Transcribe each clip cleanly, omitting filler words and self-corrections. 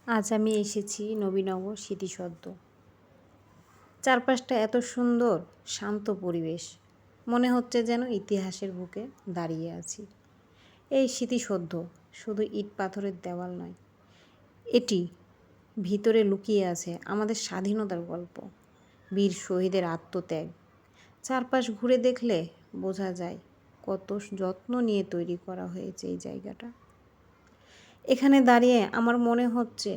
আজ আমি এসেছি নবীনগর স্মৃতিসৌধ। চারপাশটা এত সুন্দর, শান্ত পরিবেশ, মনে হচ্ছে যেন ইতিহাসের বুকে দাঁড়িয়ে আছি। এই স্মৃতিসৌধ শুধু ইট পাথরের দেওয়াল নয়, এটি ভিতরে লুকিয়ে আছে আমাদের স্বাধীনতার গল্প, বীর শহীদের আত্মত্যাগ। চারপাশ ঘুরে দেখলে বোঝা যায় কত যত্ন নিয়ে তৈরি করা হয়েছে এই জায়গাটা। এখানে দাঁড়িয়ে আমার মনে হচ্ছে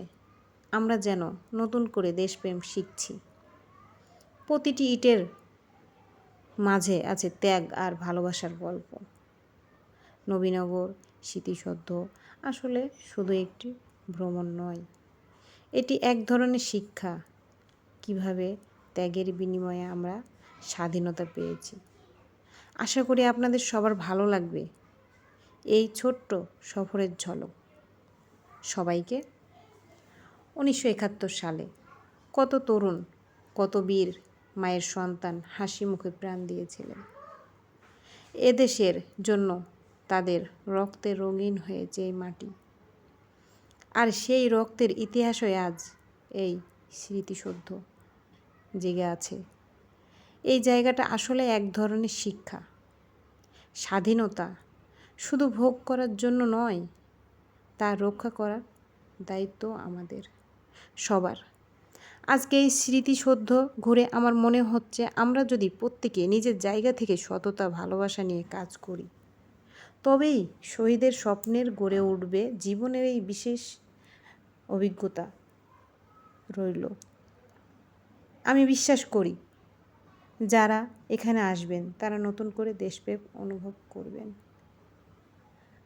আমরা যেন নতুন করে দেশপ্রেম শিখছি। প্রতিটি ইটের মাঝে আছে ত্যাগ আর ভালোবাসার গল্প। নবীনগর স্মৃতিসৌধ আসলে শুধু একটি ভ্রমণ নয়, এটি এক ধরনের শিক্ষা, কিভাবে ত্যাগের বিনিময়ে আমরা স্বাধীনতা পেয়েছি। আশা করি আপনাদের সবার ভালো লাগবে এই ছোট্ট সফরের ঝলক। সবাইকে 1971 সালে কত তরুণ, কত বীর মায়ের সন্তান হাসি মুখে প্রাণ দিয়েছিলেন। এদেশের জন্য তাদের রক্তে রঙিন হয়েছে এই মাটি, আর সেই রক্তের ইতিহাসই আজ এই স্মৃতিসৌধ জেগে আছে। এই জায়গাটা আসলে এক ধরনের শিক্ষা। স্বাধীনতা শুধু ভোগ করার জন্য নয়, তা রক্ষা করার দায়িত্ব আমাদের সবার। আজকে এই স্মৃতিসৌধ ঘুরে আমার মনে হচ্ছে আমরা যদি প্রত্যেকে নিজের জায়গা থেকে সততা, ভালোবাসা নিয়ে কাজ করি, তবেই শহীদের স্বপ্নের গড়ে উঠবে জীবনের এই বিশেষ অভিজ্ঞতা রইল। আমি বিশ্বাস করি যারা এখানে আসবেন তারা নতুন করে দেশপ্রেম অনুভব করবেন।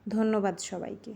ধন্যবাদ সবাইকে।